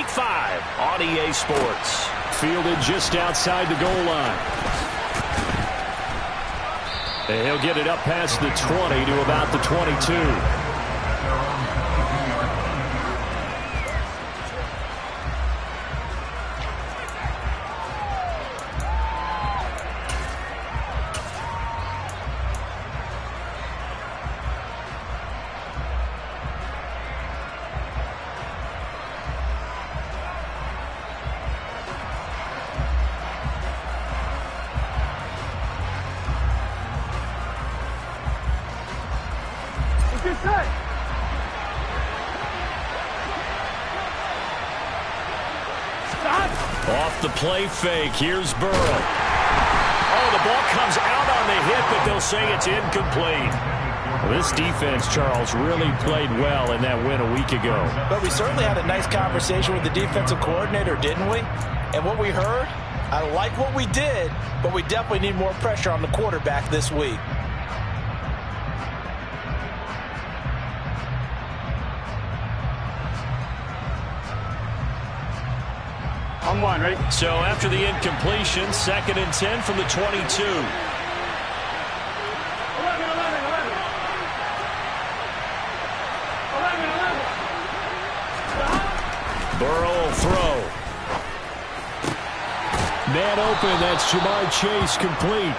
Week 5 on EA Sports. Fielded just outside the goal line. And he'll get it up past the 20 to about the 22. Off the play fake. Here's Burrow. Oh, the ball comes out on the hit, but they'll say it's incomplete. Well, this defense, Charles, really played well in that win a week ago. But we certainly had a nice conversation with the defensive coordinator, didn't we? And what we heard, I like what we did, but we definitely need more pressure on the quarterback this week. On one, ready? So after the incompletion, 2nd and 10 from the 22. 11. Burrow will throw. Man open, that's Jamar Chase complete.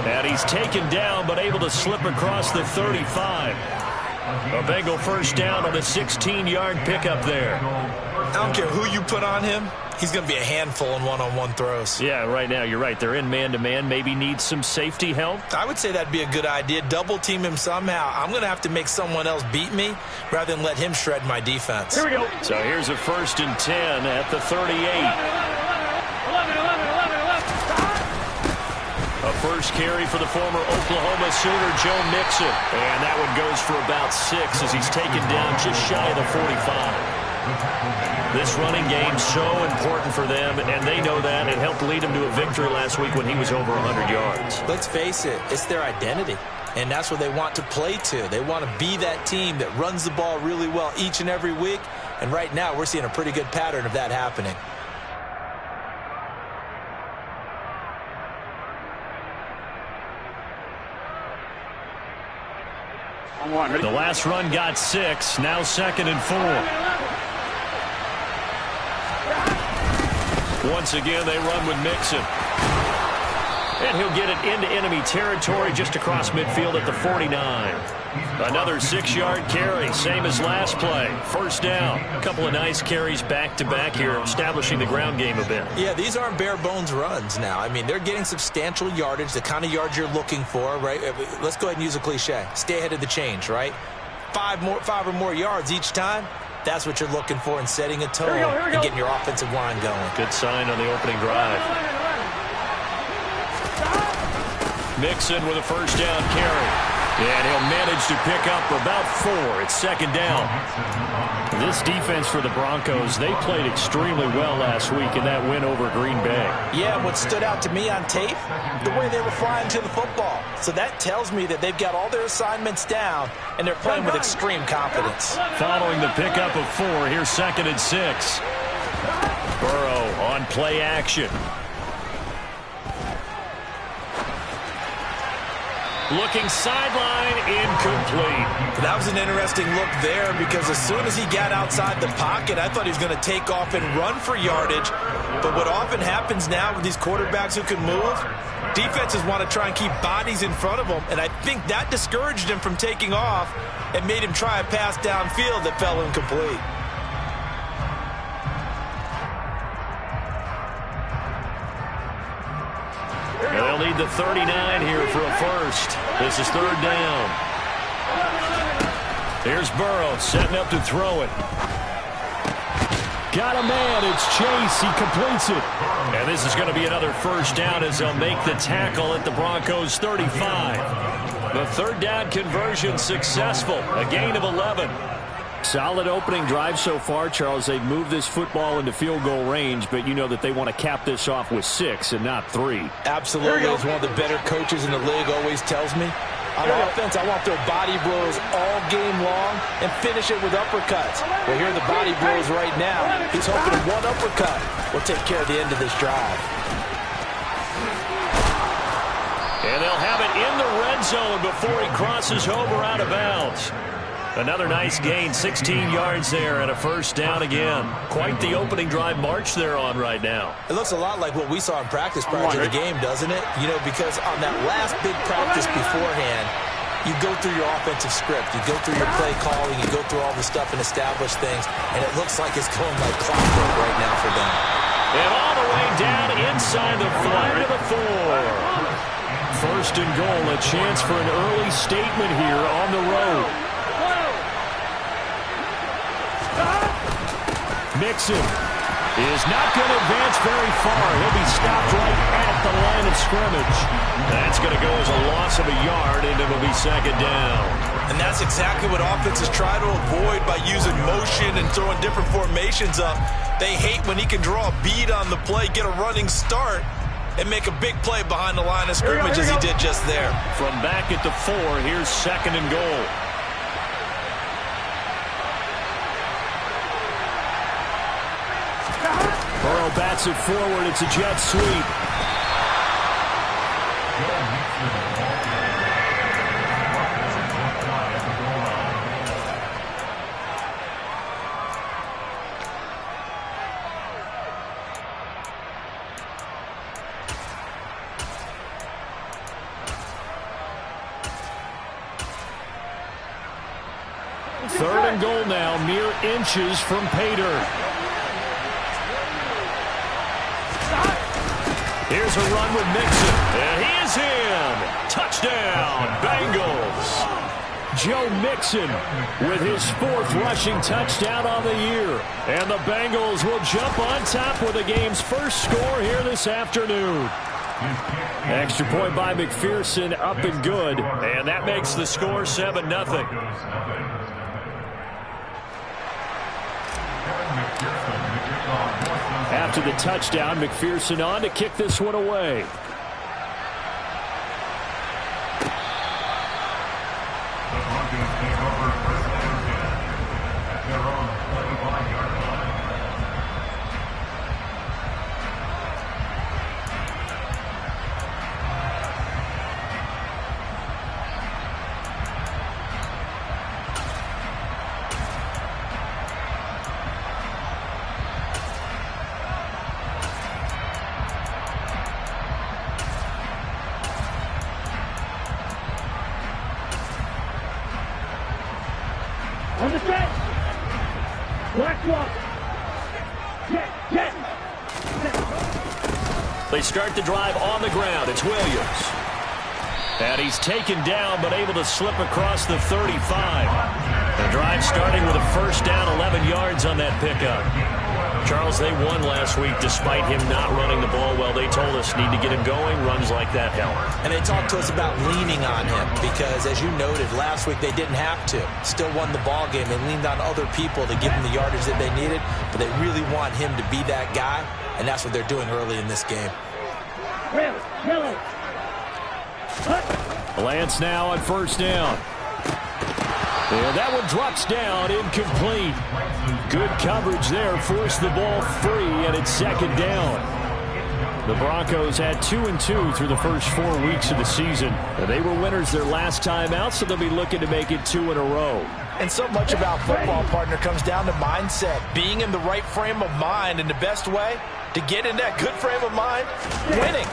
And he's taken down, but able to slip across the 35. A Bengal first down on a 16-yard pickup there. I don't care who you put on him. He's going to be a handful in one-on-one throws. Yeah, right now, you're right. They're in man-to-man. Maybe needs some safety help. I would say that'd be a good idea. Double-team him somehow. I'm going to have to make someone else beat me rather than let him shred my defense. Here we go. So here's a 1st and 10 at the 38. 11. A first carry for the former Oklahoma Sooner, Joe Mixon. And that one goes for about 6 as he's taken down just shy of the 45. This running game so important for them, and they know that. It helped lead them to a victory last week when he was over 100 yards. Let's face it, it's their identity, and that's what they want to play to. They want to be that team that runs the ball really well each and every week, and right now we're seeing a pretty good pattern of that happening. On one, ready? The last run got 6, now 2nd and 4. Once again, they run with Mixon. And he'll get it into enemy territory just across midfield at the 49. Another 6-yard carry, same as last play. First down. A couple of nice carries back-to-back here, establishing the ground game a bit. Yeah, these aren't bare-bones runs now. I mean, they're getting substantial yardage, the kind of yards you're looking for, right? Let's go ahead and use a cliche. Stay ahead of the change, right? 5 or more yards each time. That's what you're looking for in setting a tone and getting your offensive line going. Good sign on the opening drive. Mixon with a first down carry. And he'll manage to pick up about 4. It's 2nd down. This defense for the Broncos, they played extremely well last week in that win over Green Bay. Yeah, what stood out to me on tape, the way they were flying to the football. So that tells me that they've got all their assignments down, and they're playing with extreme confidence. Following the pickup of 4, here's 2nd and 6. Burrow on play action. Looking sideline, incomplete. That was an interesting look there because as soon as he got outside the pocket, I thought he was going to take off and run for yardage. But what often happens now with these quarterbacks who can move, defenses want to try and keep bodies in front of them, and I think that discouraged him from taking off and made him try a pass downfield that fell incomplete. They'll need the 39 here for a first. This is 3rd down. Here's Burrow setting up to throw it. Got a man. It's Chase. He completes it. And this is going to be another first down as they'll make the tackle at the Broncos' 35. The 3rd down conversion successful. A gain of 11. Solid opening drive so far, Charles. They've moved this football into field goal range, but you know that they want to cap this off with 6 and not 3. Absolutely. As one of the better coaches in the league always tells me, On offense, I want to throw body blows all game long and finish it with uppercuts. Well, here are the body blows right now. He's hoping one uppercut will take care of the end of this drive. And they'll have it in the red zone before he crosses over out of bounds. Another nice gain, 16 yards there, and a first down again. Quite the opening drive march they're on right now. It looks a lot like what we saw in practice prior to the game, doesn't it? You know, because on that last big practice beforehand, you go through your offensive script. You go through your play calling. You go through all the stuff and establish things. And it looks like it's going like clockwork right now for them. And all the way down inside the 5 to the 4. First and goal, a chance for an early statement here on the road. Mixon is not going to advance very far. He'll be stopped right at the line of scrimmage. That's going to go as a loss of a yard, and it'll be second down. And that's exactly what offenses try to avoid by using motion and throwing different formations up. They hate when he can draw a bead on the play, get a running start, and make a big play behind the line of scrimmage as he did just there. From back at the 4, here's second and goal. Burrow bats it forward. It's a jet sweep. Third and goal now, mere inches from Pater. Here's a run with Mixon, and he is in. Touchdown, Bengals. Joe Mixon with his 4th rushing touchdown on the year. And the Bengals will jump on top with the game's first score here this afternoon. Extra point by McPherson, up and good. And that makes the score 7-0. After the touchdown, McPherson on to kick this one away. On the set. Black walk. Get. They start the drive on the ground. It's Williams. And he's taken down but able to slip across the 35. The drive starting with a first down, 11 yards on that pickup. Charles, they won last week despite him not running the ball well. They told us need to get him going. Runs like that help. And they talked to us about leaning on him because, as you noted, last week they didn't have to. Still won the ball game. They leaned on other people to give him the yardage that they needed, but they really want him to be that guy, and that's what they're doing early in this game. Lance now on first down. And that one drops down, incomplete. Good coverage there, forced the ball free, and it's second down. The Broncos had 2-2 through the first 4 weeks of the season. They were winners their last time out, so they'll be looking to make it 2 in a row. And so much about football, partner, comes down to mindset. Being in the right frame of mind, and the best way to get in that good frame of mind, winning.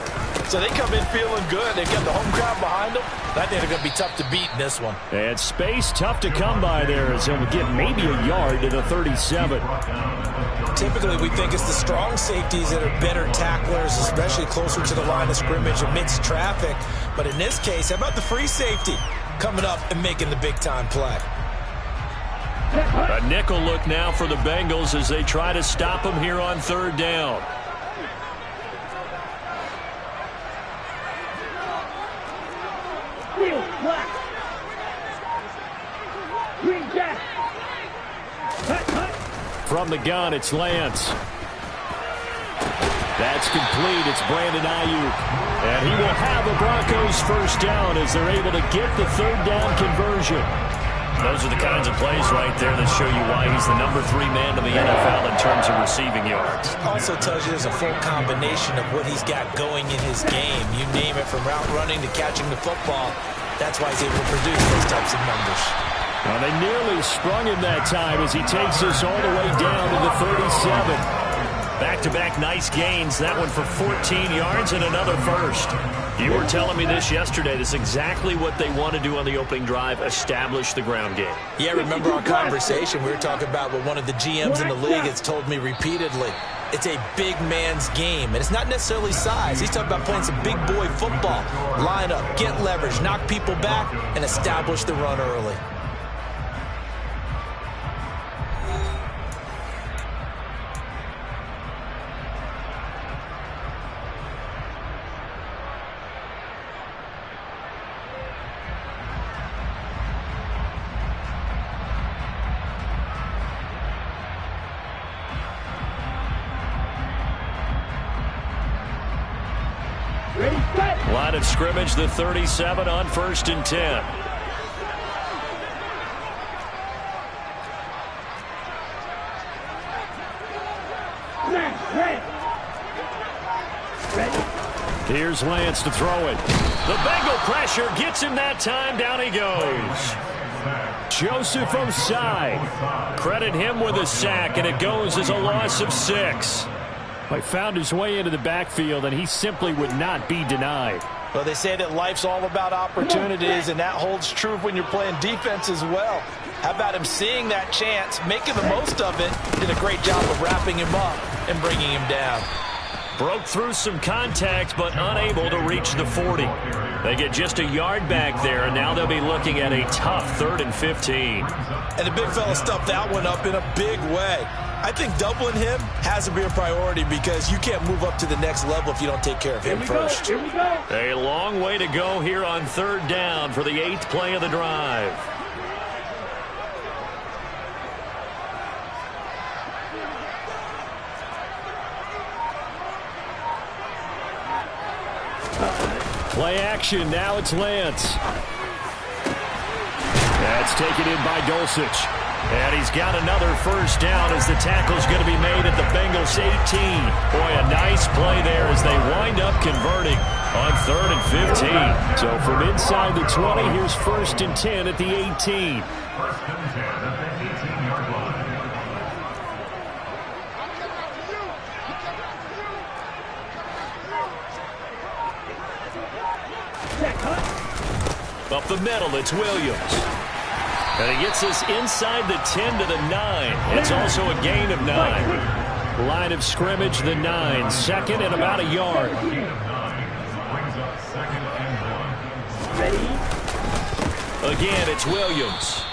So they come in feeling good. They've got the home crowd behind them. I think they're going to be tough to beat in this one. And space tough to come by there as he'll get maybe a yard to the 37. Typically, we think it's the strong safeties that are better tacklers, especially closer to the line of scrimmage amidst traffic. But in this case, how about the free safety coming up and making the big-time play? A nickel look now for the Bengals as they try to stop him here on third down. From the gun, it's Lance. That's complete. It's Brandon Ayuk. And he will have a Broncos first down as they're able to get the third down conversion. Those are the kinds of plays right there that show you why he's the number 3 man to the NFL in terms of receiving yards. Also tells you there's a full combination of what he's got going in his game. You name it, from route running to catching the football. That's why he's able to produce those types of numbers. Well, they nearly sprung him that time as he takes us all the way down to the 37. Back-to-back nice gains. That one for 14 yards and another first. You were telling me this yesterday. This is exactly what they want to do on the opening drive, establish the ground game. Yeah, remember our conversation. We were talking about what one of the GMs in the league has told me repeatedly. It's a big man's game, and it's not necessarily size. He's talking about playing some big boy football. Line up, get leverage, knock people back, and establish the run early. Line of scrimmage, the 37 on 1st and 10. Here's Lance to throw it. The Bengal pressure gets him that time. Down he goes. Joseph Osai. Credit him with a sack, and it goes as a loss of 6. He found his way into the backfield, and he simply would not be denied. Well, they say that life's all about opportunities, and that holds true when you're playing defense as well. How about him seeing that chance, making the most of it, did a great job of wrapping him up and bringing him down. Broke through some contact, but unable to reach the 40. They get just a yard back there, and now they'll be looking at a tough 3rd and 15. And the big fella stuffed that one up in a big way. I think doubling him has to be a priority because you can't move up to the next level if you don't take care of him first. Here we go. A long way to go here on 3rd down for the 8th play of the drive. Play action. Now it's Lance. That's taken in by Dulcich. And he's got another first down as the tackle's going to be made at the Bengals 18. Boy, a nice play there as they wind up converting on 3rd and 15. So from inside the 20, here's 1st and 10 at the 18. 1st and 10 at the 18-yard line. Up the middle, it's Williams. And he gets us inside the 10 to the 9. It's also a gain of 9. Line of scrimmage, the 9. 2nd and about a yard. Again, it's Williams.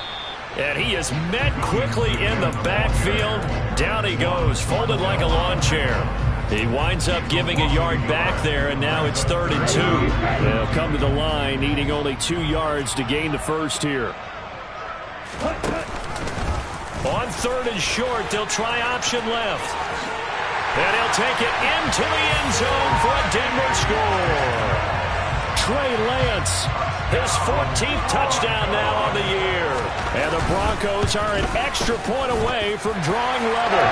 And he is met quickly in the backfield. Down he goes, folded like a lawn chair. He winds up giving a yard back there, and now it's 3rd and 2. They'll come to the line, needing only 2 yards to gain the first here. On 3rd and short, they'll try option left. And he'll take it into the end zone for a Denver score. Trey Lance, his 14th touchdown now on the year. And the Broncos are an extra point away from drawing level.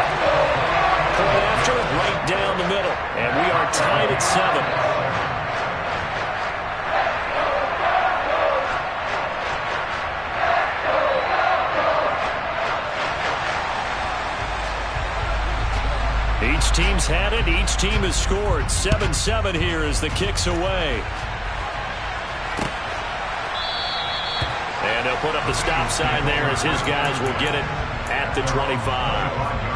Point after, right down the middle. And we are tied at 7. Each team's had it. Each team has scored. 7-7 here as the kick's away. And they'll put up the stop sign there as his guys will get it at the 25.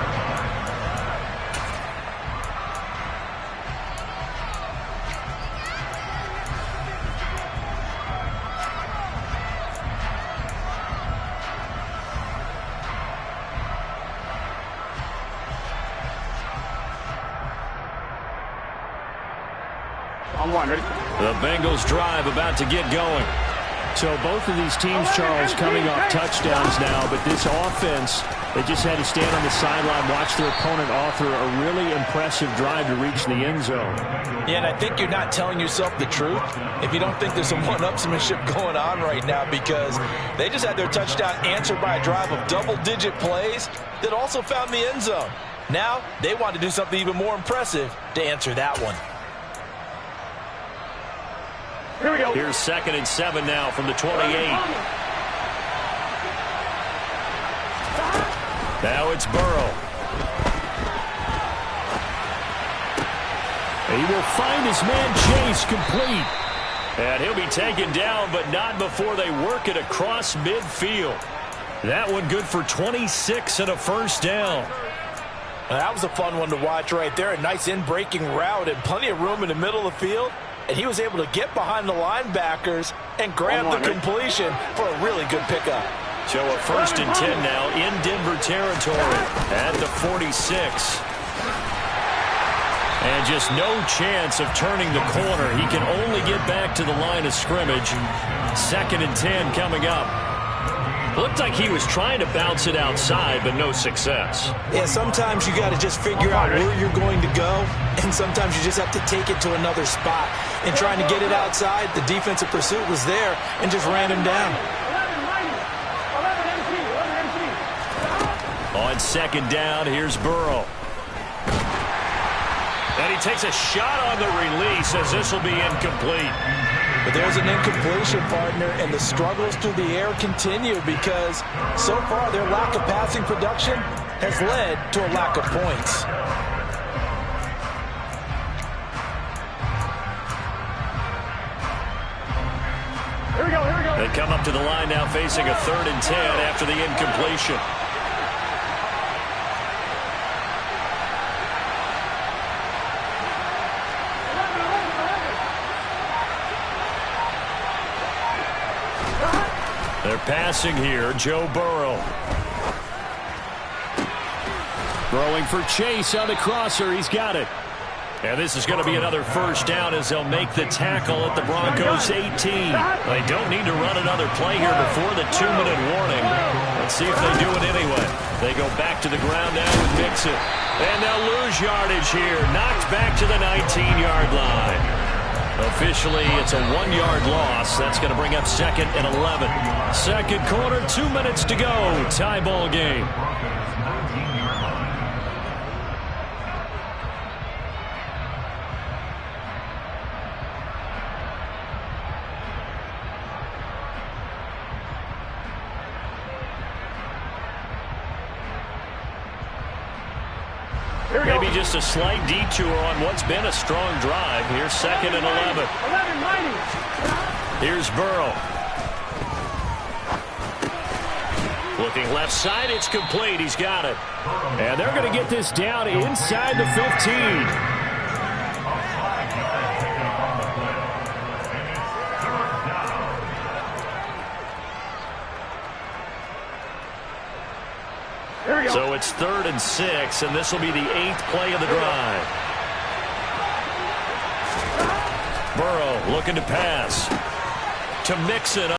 I'm one, ready? The Bengals drive about to get going. So both of these teams, Charles, coming off touchdowns now, but this offense, they just had to stand on the sideline, watch their opponent author a really impressive drive to reach the end zone. Yeah, and I think you're not telling yourself the truth if you don't think there's some one-upsmanship going on right now, because they just had their touchdown answered by a drive of double-digit plays that also found the end zone. Now they want to do something even more impressive to answer that one. Here we go. Here's 2nd and 7 now from the 28. Now it's Burrow. He will find his man Chase complete. And he'll be taken down, but not before they work it across midfield. That one good for 26 and a first down. That was a fun one to watch right there. A nice in-breaking route and plenty of room in the middle of the field. And he was able to get behind the linebackers and grab the completion for a really good pickup. So a 1st and 10 now in Denver territory at the 46. And just no chance of turning the corner. He can only get back to the line of scrimmage. 2nd and 10 coming up. Looked like he was trying to bounce it outside, but no success. Yeah, sometimes you got to just figure out where you're going to go, and sometimes you just have to take it to another spot. And trying to get it outside, the defensive pursuit was there and just ran him down. On 2nd down, here's Burrow. And he takes a shot on the release as this will be incomplete. But there's an incompletion, partner, and the struggles through the air continue because so far their lack of passing production has led to a lack of points. Here we go, here we go. They come up to the line now facing a 3rd and 10 after the incompletion. They're passing here, Joe Burrow. Throwing for Chase on the crosser. He's got it. And this is going to be another first down as they'll make the tackle at the Broncos 18. They don't need to run another play here before the 2-minute warning. Let's see if they do it anyway. They go back to the ground now with Mixon. And they'll lose yardage here. Knocked back to the 19-yard line. Officially, it's a 1-yard loss. That's going to bring up 2nd and 11. 2nd quarter, 2 minutes to go. Tie ball game. Maybe just a slight detour on what's been a strong drive. Here's 2nd and 11. Here's Burrow. Looking left side, it's complete. He's got it. And they're going to get this down inside the 15. So it's 3rd and 6, and this will be the 8th play of the drive. Burrow looking to pass to Mixon.